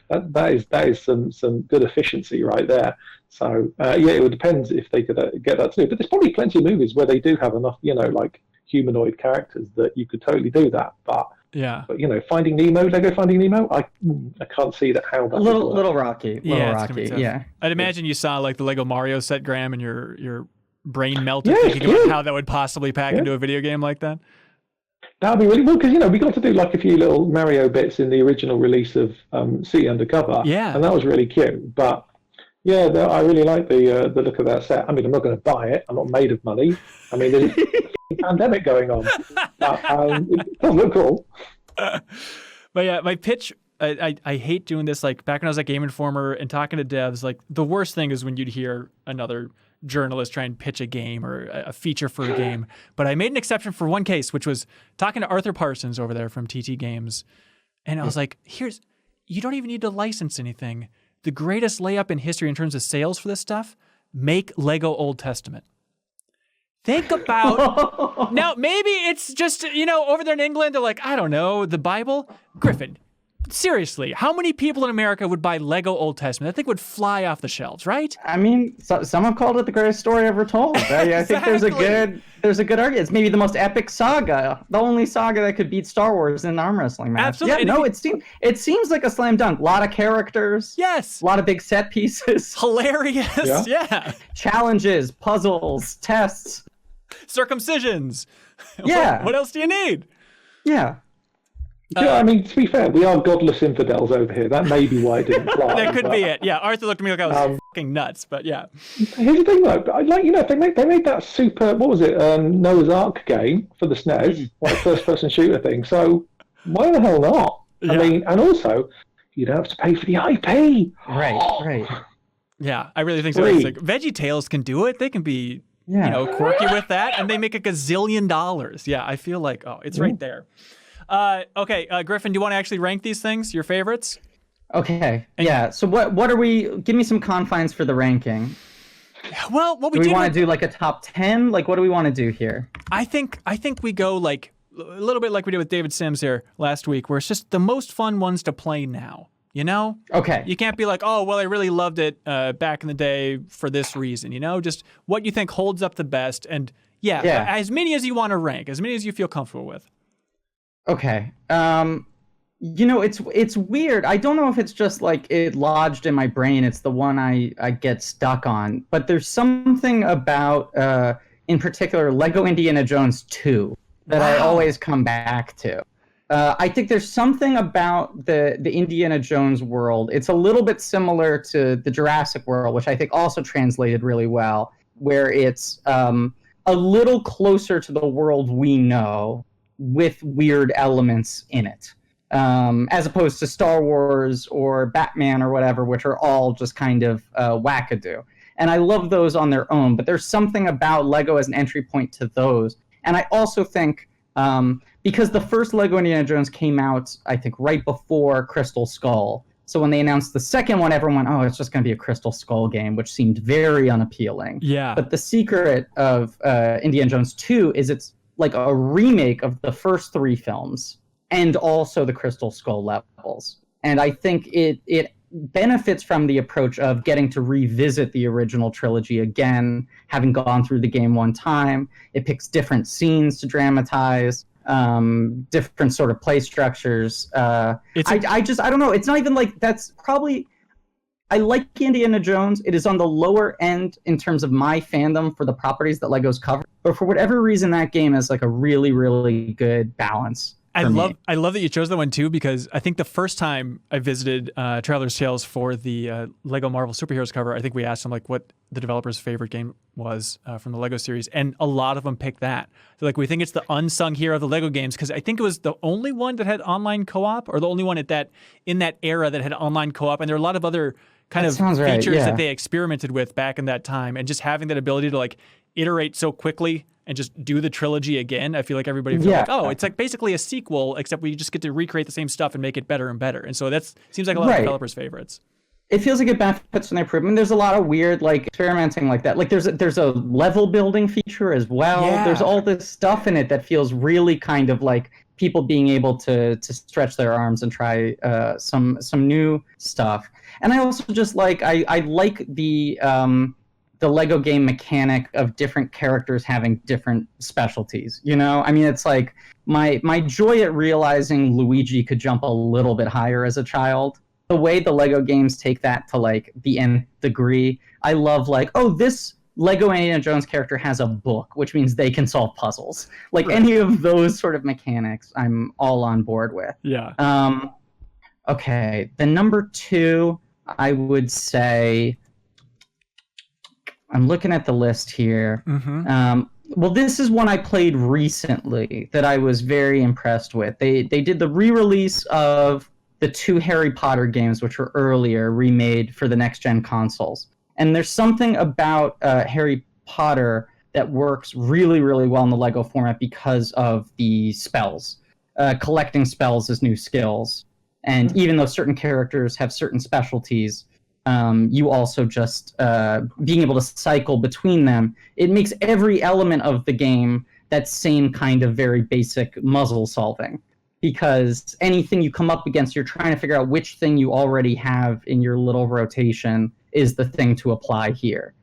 that is some good efficiency right there. So it would depend if they could get that too. But there's probably plenty of movies where they do have enough, like humanoid characters that you could totally do that. But Finding Nemo, Lego Finding Nemo, I can't see that how that little rocky. I'd imagine you saw like the Lego Mario set, Graham, and your brain melted thinking about how that would possibly pack into a video game like that. That'd be really cool because we got to do like a few little Mario bits in the original release of City Undercover, and that was really cute. But I really like the look of that set. I mean, I'm not going to buy it. I'm not made of money. I mean, there's a pandemic going on. But, it does look cool. But yeah, my pitch. I hate doing this. Like back when I was at Game Informer and talking to devs, like the worst thing is when you'd hear another journalist try and pitch a game or a feature for a game. But I made an exception for one case, which was talking to Arthur Parsons over there from TT Games. And I was like, you don't even need to license anything. The greatest layup in history in terms of sales for this stuff, make Lego Old Testament. Think about, now maybe it's just, over there in England, they're like, I don't know, the Bible. Griffin, seriously, how many people in America would buy Lego Old Testament? That thing would fly off the shelves, right? I mean, some have called it the greatest story ever told. I think there's a good argument. It's maybe the most epic saga, the only saga that could beat Star Wars in an arm wrestling match. Absolutely. Yeah, no, it seems like a slam dunk. A lot of characters. Yes. A lot of big set pieces. Hilarious. Yeah. Challenges, puzzles, tests, circumcisions. Yeah. What else do you need? Yeah. Yeah, I mean, to be fair, we are godless infidels over here. That may be why it didn't fly. That could be it. Yeah, Arthur looked at me like I was fucking nuts, but yeah. Here's the thing, though. If they made that super, what was it, Noah's Ark game for the SNES, like first-person shooter thing. So why the hell not? Yeah. I mean, and also, you don't have to pay for the IP. Right. Yeah, I really think so. It's like VeggieTales can do it. They can be, quirky with that, and they make a gazillion dollars. Yeah, I feel like, it's right there. Okay, Griffin, do you want to actually rank these things, your favorites? Okay, yeah. So what are we? Give me some confines for the ranking. Well, what we do we want to do like a top 10? Like, what do we want to do here? I think we go like a little bit like we did with David Sims here last week, where it's just the most fun ones to play now. You know? Okay. You can't be like, oh, well, I really loved it back in the day for this reason. Just what you think holds up the best, and as many as you want to rank, as many as you feel comfortable with. Okay. It's weird. I don't know if it's just like it lodged in my brain. It's the one I get stuck on. But there's something about, in particular, Lego Indiana Jones 2 that I always come back to. I think there's something about the Indiana Jones world. It's a little bit similar to the Jurassic World, which I think also translated really well, where it's a little closer to the world we know, with weird elements in it, as opposed to Star Wars or Batman or whatever, which are all just kind of wackadoo. And I love those on their own, but there's something about Lego as an entry point to those. And I also think, because the first Lego Indiana Jones came out, I think, right before Crystal Skull. So when they announced the second one, everyone went, it's just going to be a Crystal Skull game, which seemed very unappealing. Yeah. But the secret of Indiana Jones 2 is it's like a remake of the first 3 films and also the Crystal Skull levels. And I think it benefits from the approach of getting to revisit the original trilogy again, having gone through the game one time. It picks different scenes to dramatize, different sort of play structures. I don't know. It's not even like that's probably... I like Indiana Jones. It is on the lower end in terms of my fandom for the properties that Lego's cover. But for whatever reason, that game is like a really, really good balance. I love that you chose that one too, because I think the first time I visited Traveler's Tales for the Lego Marvel Superheroes cover, I think we asked them like what the developer's favorite game was from the Lego series, and a lot of them picked that. They're like, we think it's the unsung hero of the Lego games, because I think it was the only one that had online co-op, or the only one in that era that had online co-op, and there are a lot of other kind of features that they experimented with back in that time, and just having that ability to like iterate so quickly and just do the trilogy again. I feel like everybody feels like, it's like basically a sequel, except we just get to recreate the same stuff and make it better and better. And so that seems like a lot of developers' favorites. It feels like it benefits from the improvement. There's a lot of weird like experimenting like that. Like there's a level building feature as well. Yeah. There's all this stuff in it that feels really kind of like people being able to stretch their arms and try some new stuff. And I also just like I like the Lego game mechanic of different characters having different specialties. I mean, it's like my joy at realizing Luigi could jump a little bit higher as a child. The way the Lego games take that to like the nth degree, I love like, this Lego Indiana Jones character has a book, which means they can solve puzzles. Like any of those sort of mechanics, I'm all on board with. Yeah. Okay, the number 2, I would say, I'm looking at the list here. Mm-hmm. Well, this is one I played recently that I was very impressed with. They did the re-release of the 2 Harry Potter games, which were earlier remade for the next-gen consoles. And there's something about Harry Potter that works really, really well in the Lego format because of the spells. Collecting spells as new skills. And even though certain characters have certain specialties, you also just being able to cycle between them, it makes every element of the game that same kind of very basic muzzle solving. because anything you come up against, you're trying to figure out which thing you already have in your little rotation is the thing to apply here.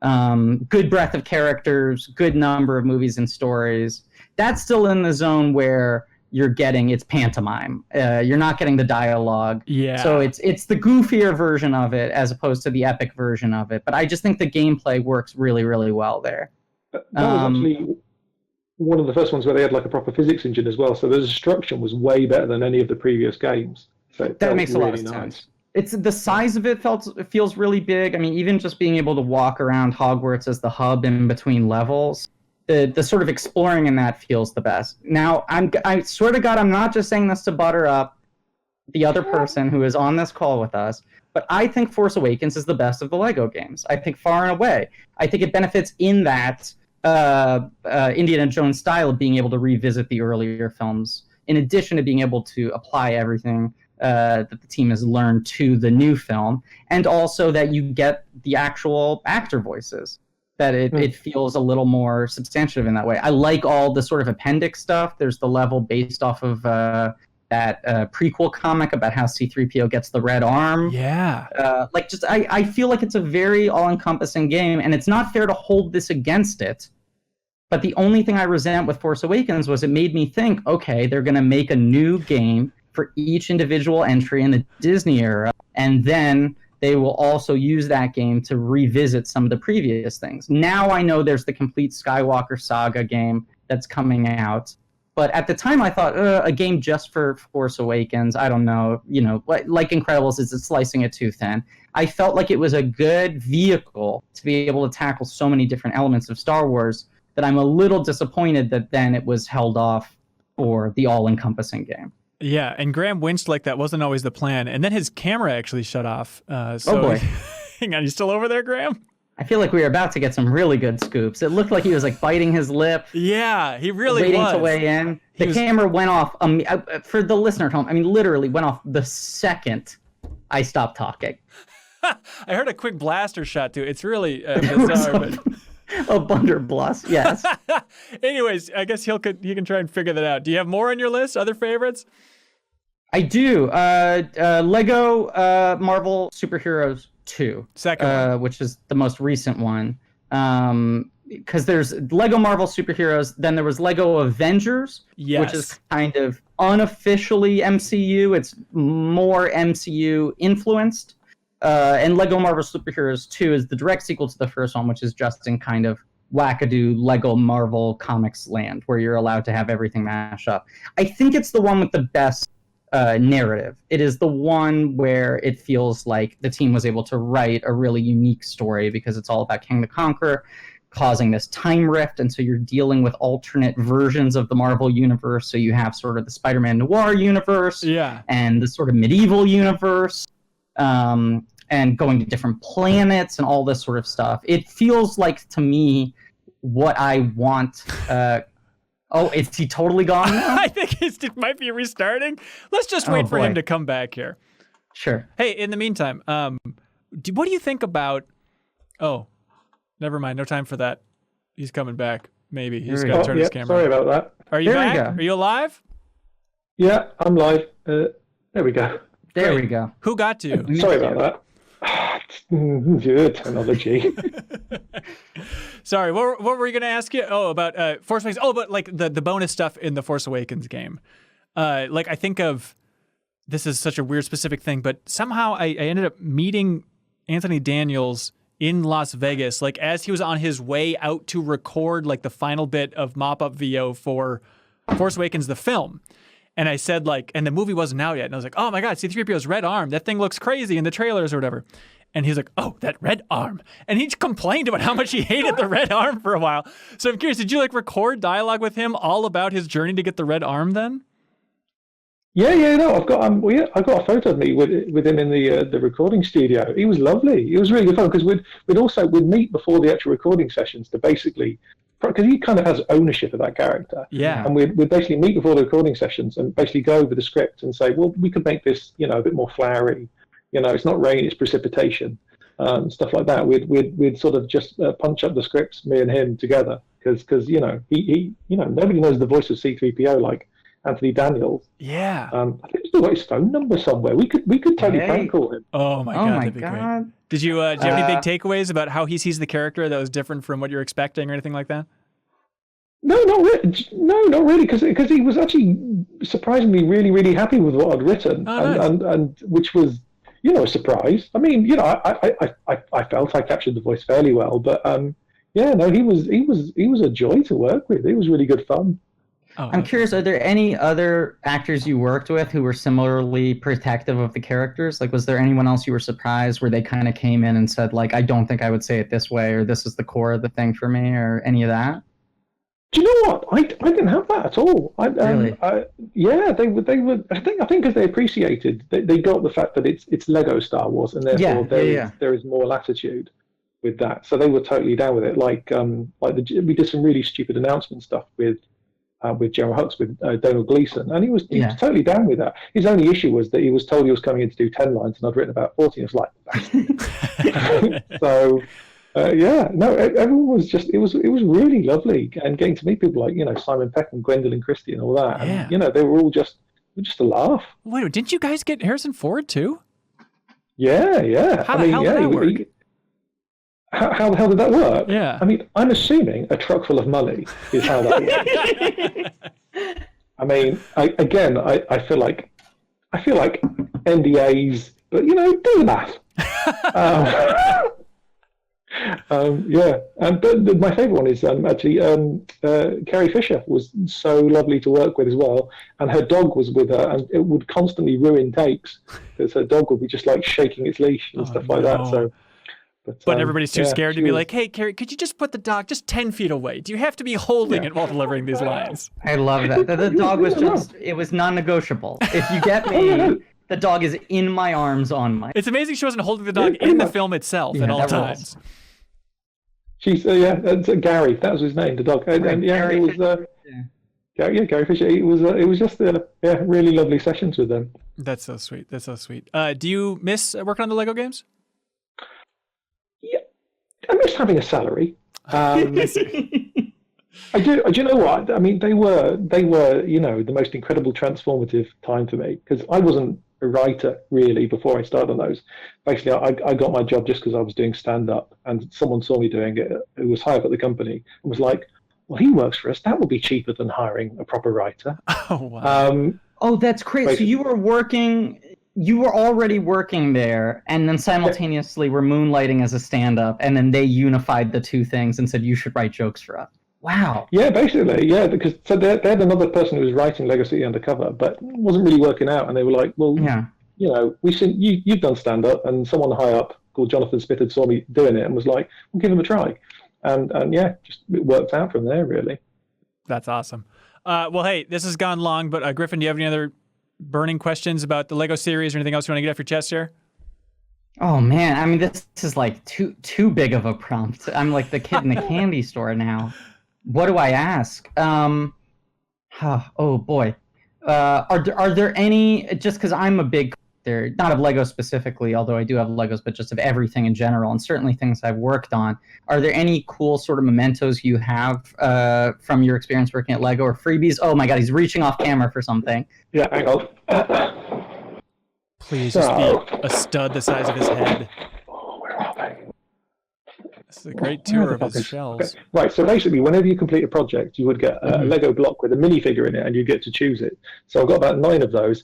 Good breadth of characters, good number of movies and stories. That's still in the zone where you're getting it's pantomime. You're not getting the dialogue. Yeah. So it's the goofier version of it as opposed to the epic version of it. But I just think the gameplay works really, really well there. That was actually one of the first ones where they had like a proper physics engine as well. So the destruction was way better than any of the previous games. So that makes a lot of sense. It's the size of it feels really big. I mean, even just being able to walk around Hogwarts as the hub in between levels, the sort of exploring in that feels the best. Now, I swear to God, I'm not just saying this to butter up the other person who is on this call with us, but I think Force Awakens is the best of the Lego games. I think far and away. I think it benefits in that Indiana Jones style of being able to revisit the earlier films, in addition to being able to apply everything that the team has learned to the new film, and also that you get the actual actor voices, that it feels a little more substantive in that way. I like all the sort of appendix stuff. There's the level based off of that prequel comic about how C-3PO gets the red arm. Yeah. I feel like it's a very all-encompassing game, and it's not fair to hold this against it. But the only thing I resent with Force Awakens was it made me think, okay, they're going to make a new game for each individual entry in the Disney era, and then they will also use that game to revisit some of the previous things. Now I know there's the complete Skywalker Saga game that's coming out, but at the time I thought a game just for Force Awakens, I don't know, like Incredibles, is it slicing it too thin? I felt like it was a good vehicle to be able to tackle so many different elements of Star Wars that I'm a little disappointed that then it was held off for the all-encompassing game. Yeah, and Graham winced like that wasn't always the plan. And then his camera actually shut off. Oh, boy. Hang on, you still over there, Graham? I feel like we were about to get some really good scoops. It looked like he was like biting his lip. Yeah, he really waiting was. to weigh in. The camera went off, for the listener at home, I mean, literally went off the second I stopped talking. I heard a quick blaster shot, too. It's really bizarre, but... A blunderbuss, yes. Anyways, I guess he can try and figure that out. Do you have more on your list? Other favorites? I do. Lego Marvel Superheroes 2. Second one. Which is the most recent one. Because there's Lego Marvel Superheroes, then there was Lego Avengers, which is kind of unofficially MCU. It's more MCU influenced. And Lego Marvel Superheroes 2 is the direct sequel to the first one, which is just in kind of wackadoo Lego Marvel Comics land, where you're allowed to have everything mash up. I think it's the one with the best narrative. It is the one where it feels like the team was able to write a really unique story, because it's all about King the Conqueror causing this time rift, and so you're dealing with alternate versions of the Marvel universe. So you have sort of the Spider-Man noir universe, and the sort of medieval universe, and going to different planets and all this sort of stuff. It feels like, to me, what I want. Is he totally gone now? I think it might be restarting. Let's just wait for him to come back here. Sure. Hey, in the meantime, what do you think about... Oh, never mind. No time for that. He's coming back. Maybe. He's got to turn his camera Sorry on. about that. Are you back? Are you alive? Yeah, I'm live. There we go. There we go. Who got you? Sorry about that. Good technology. Sorry, what were you going to ask you? Oh, about Force Awakens. Oh, but like the bonus stuff in the Force Awakens game. Like I think of, this is such a weird specific thing, but somehow I ended up meeting Anthony Daniels in Las Vegas, like as he was on his way out to record like the final bit of mop-up VO for Force Awakens, the film. And I said, like, and the movie wasn't out yet. And I was like, oh my God, C-3PO's red arm. That thing looks crazy in the trailers or whatever. And he's like, oh, that red arm. And he complained about how much he hated the red arm for a while. So I'm curious, did you like record dialogue with him all about his journey to get the red arm then? No, I've got I got a photo of me with him in the recording studio. He was lovely. It was really good fun, because we'd meet before the actual recording sessions to basically, because he kind of has ownership of that character. Yeah. And we'd basically meet before the recording sessions and basically go over the script and say, well, we could make this, a bit more flowery. It's not rain, it's precipitation, stuff like that. We'd sort of just punch up the scripts, me and him together, because he nobody knows the voice of C-3PO Anthony Daniels. Yeah. I think we've still got his phone number somewhere. We could totally prank call him. Oh my god, that'd be great. Did you have any big takeaways about how he sees the character that was different from what you're expecting or anything like that? No, not really. No, not really, because he was actually surprisingly really, really happy with what I'd written, and which was, a surprise. I mean, I felt I captured the voice fairly well, but he was a joy to work with. It was really good fun. Oh, I'm curious, are there any other actors you worked with who were similarly protective of the characters? Like, was there anyone else you were surprised where they kind of came in and said, like, I don't think I would say it this way, or this is the core of the thing for me, or any of that? Do you know what? I didn't have that at all. Really? They would. I think because they appreciated, they got the fact that it's Lego Star Wars, and therefore there is more latitude with that. So they were totally down with it. We did some really stupid announcement stuff with General Hux, with Donald Gleason, and he was totally down with that. His only issue was that he was told he was coming in to do 10 lines, and I'd written about 40. I was like, so. Everyone was just, it was really lovely, and getting to meet people like, Simon Peck and Gwendolyn Christie and all that. Yeah. And, they were all just a laugh. Wait, didn't you guys get Harrison Ford too? Yeah. How the hell did that work? How the hell did that work? Yeah. I mean, I'm assuming a truck full of money is how that works. I mean, I feel like NDAs, but, do the math. But my favourite one is actually Carrie Fisher was so lovely to work with as well, and her dog was with her, and it would constantly ruin takes because her dog would be just like shaking its leash and stuff like that. So, but everybody's too scared to be like, "Hey, Carrie, could you just put the dog just 10 feet away? Do you have to be holding it while delivering these lines?" I love that. The dog was it was non-negotiable. If you get me. The dog is in my arms on my... It's amazing she wasn't holding the dog in the film itself at all times. She's that's Gary. That was his name, the dog. And Gary, it was Gary Fisher. It was just really lovely sessions with them. That's so sweet. Do you miss working on the Lego games? Yeah, I miss having a salary. I do. Do you know what? I mean, they were the most incredible transformative time for me, because I wasn't a writer really before I started on those. Basically, I got my job just because I was doing stand-up, and someone saw me doing it who was high up at the company and was like, well, he works for us. That would be cheaper than hiring a proper writer. Oh, wow. That's great. Basically. So you were already working there, and then simultaneously were moonlighting as a stand-up, and then they unified the two things and said, you should write jokes for us. Wow. Yeah, basically, because they had another person who was writing Lego City Undercover, but it wasn't really working out, and they were like, well, we've seen you've done stand-up, and someone high up called Jonathan Smith had saw me doing it and was like, we'll give him a try. And just it worked out from there, really. That's awesome. Well, hey, this has gone long, but Griffin, do you have any other burning questions about the Lego series or anything else you want to get off your chest here? Oh man, I mean, this is like too big of a prompt. I'm like the kid in the candy store now. What do I ask? Oh boy. Are there any, just because I'm a big, not of Lego specifically, although I do have Legos, but just of everything in general, and certainly things I've worked on. Are there any cool sort of mementos you have from your experience working at Lego, or freebies? Oh my God, he's reaching off camera for something. Yeah, hang on. Please just be a stud the size of his head. Oh, where are they? This is a great tour of his shelves. Okay. Right, so basically, whenever you complete a project, you would get a Lego block with a minifigure in it, and you get to choose it. So I've got about 9 of those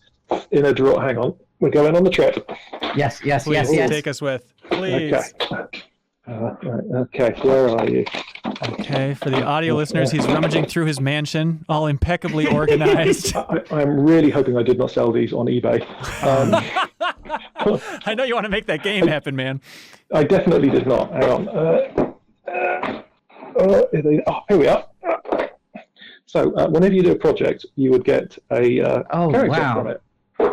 in a drawer. Hang on, we're going on the trip. Yes. Please take us with, please. Okay. Right, okay, where are you? Okay, for the audio listeners, he's rummaging through his mansion, all impeccably organized. I'm really hoping I did not sell these on eBay. I know you want to make that game happen, man. I definitely did not. Hang on. Here we are. So whenever you do a project, you would get a character from it.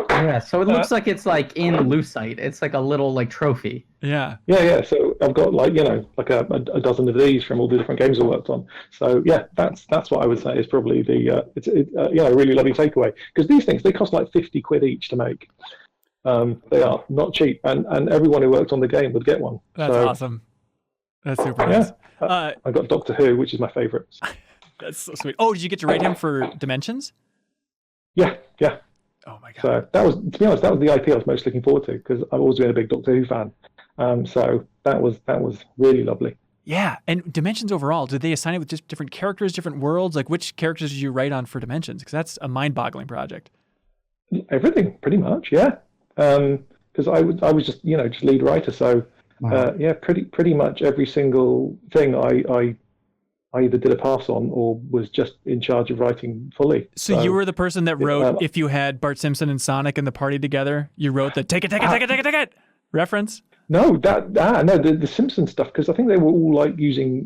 Yeah, so it looks like it's like in Lucite. It's like a little like trophy. Yeah. Yeah. So I've got like a dozen of these from all the different games I worked on. So yeah, that's what I would say is probably a really lovely takeaway, because these things, they cost like 50 quid each to make. They are not cheap, and everyone who worked on the game would get one. That's awesome. That's super nice. I got Doctor Who, which is my favourite. That's so sweet. Oh, did you get to rate him for dimensions? Yeah. Oh my god! So that was, to be honest, that was the IP I was most looking forward to, because I've always been a big Doctor Who fan. So that was really lovely. Yeah, and Dimensions overall, did they assign it with just different characters, different worlds? Like, which characters did you write on for Dimensions? Because that's a mind-boggling project. Everything, pretty much, yeah. Because I was just lead writer, so pretty much every single thing I either did a pass on or was just in charge of writing fully. So you were the person that wrote, if you had Bart Simpson and Sonic in the party together, you wrote the take it reference? No, the Simpsons stuff, because I think they were all like using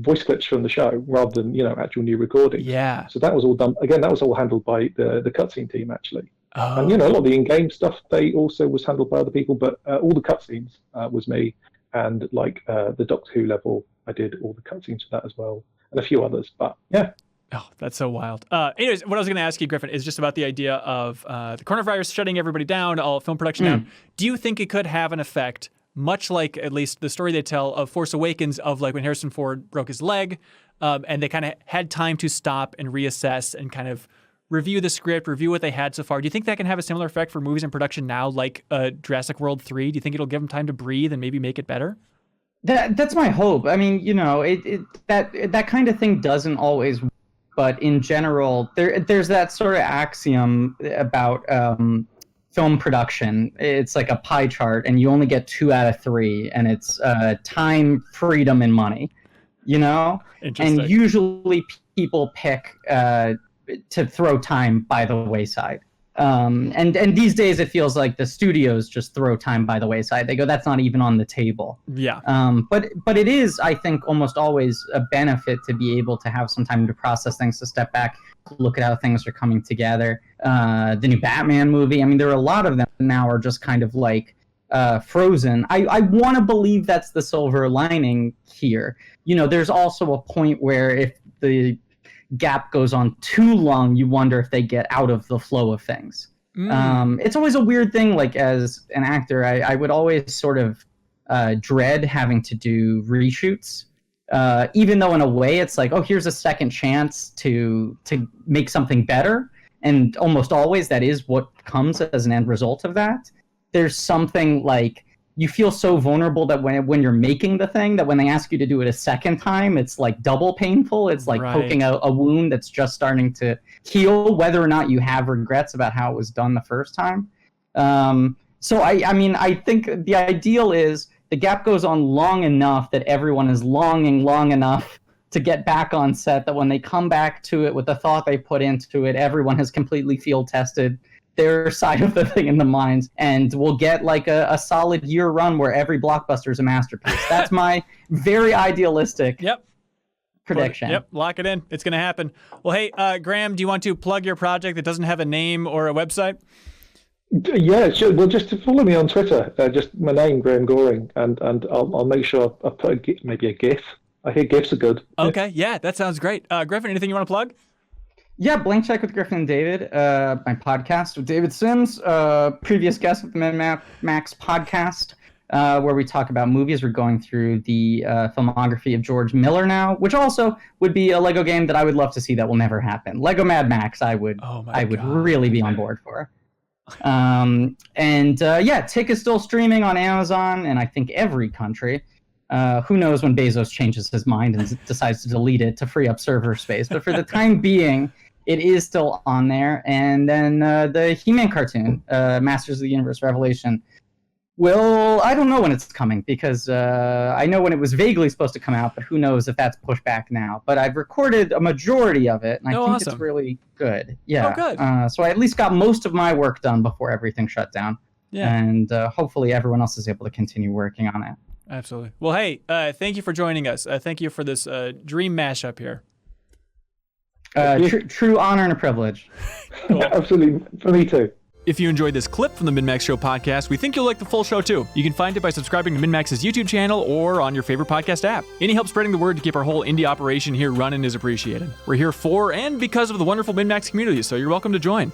voice clips from the show rather than actual new recordings. Yeah. So that was all done. Again, that was all handled by the cutscene team actually. Oh. And a lot of the in-game stuff they also was handled by other people, but all the cutscenes was me. And like the Doctor Who level, I did all the cutscenes for that as well, and a few others. But yeah. Oh, that's so wild. Anyways, what I was going to ask you, Griffin, is just about the idea of the coronavirus shutting everybody down, all film production down. Do you think it could have an effect, much like at least the story they tell of Force Awakens, of like when Harrison Ford broke his leg, and they kind of had time to stop and reassess and kind of review the script, review what they had so far. Do you think that can have a similar effect for movies in production now, like Jurassic World 3? Do you think it'll give them time to breathe and maybe make it better? That's my hope. I mean, that kind of thing doesn't always. But in general, there's that sort of axiom about film production. It's like a pie chart, and you only get 2 out of 3, and it's time, freedom, and money. And usually people pick to throw time by the wayside. And these days it feels like the studios just throw time by the wayside. They go, that's not even on the table. Yeah. But it is, I think, almost always a benefit to be able to have some time to process things, to step back, look at how things are coming together. The new Batman movie, I mean, there are a lot of them now are just kind of like frozen. I want to believe that's the silver lining here. There's also a point where if the gap goes on too long, you wonder if they get out of the flow of things. It's always a weird thing. Like, as an actor, I would always sort of dread having to do reshoots, even though in a way it's like, oh, here's a second chance to make something better, and almost always that is what comes as an end result of that. There's something like, you feel so vulnerable that when you're making the thing, that when they ask you to do it a second time, it's like double painful. It's like poking a wound that's just starting to heal, whether or not you have regrets about how it was done the first time. So I think the ideal is the gap goes on long enough that everyone is longing long enough to get back on set, that when they come back to it with the thought they put into it, everyone has completely field tested their side of the thing in the minds, and we'll get like a solid year run where every blockbuster is a masterpiece. That's my very idealistic prediction. Yep, lock it in. It's going to happen. Well, hey, Graham, do you want to plug your project that doesn't have a name or a website? Yeah, sure. Well, just to follow me on Twitter, just my name, Graham Goring, and I'll make sure I put maybe a GIF. I hear GIFs are good. Okay, yeah, that sounds great. Griffin, anything you want to plug? Yeah, Blank Check with Griffin and David, my podcast with David Sims, previous guest with the MinnMax podcast, where we talk about movies. We're going through the filmography of George Miller now, which also would be a Lego game that I would love to see that will never happen. Lego Mad Max, I would really be on board for. Tick is still streaming on Amazon, and I think every country. Who knows when Bezos changes his mind and decides to delete it to free up server space. But for the time being, it is still on there. And then the He-Man cartoon, Masters of the Universe Revelation, I don't know when it's coming, because I know when it was vaguely supposed to come out, but who knows if that's pushed back now. But I've recorded a majority of it, and I think it's really good. Yeah. Oh, good. So I at least got most of my work done before everything shut down. Yeah. And hopefully everyone else is able to continue working on it. Absolutely. Well, hey, thank you for joining us. Thank you for this dream mashup here. True honor and a privilege. Cool. Absolutely. For me too. If you enjoyed this clip from the MinnMax Show podcast, we think you'll like the full show too. You can find it by subscribing to MinnMax's YouTube channel or on your favorite podcast app. Any help spreading the word to keep our whole indie operation here running is appreciated. We're here for and because of the wonderful MinnMax community, so you're welcome to join.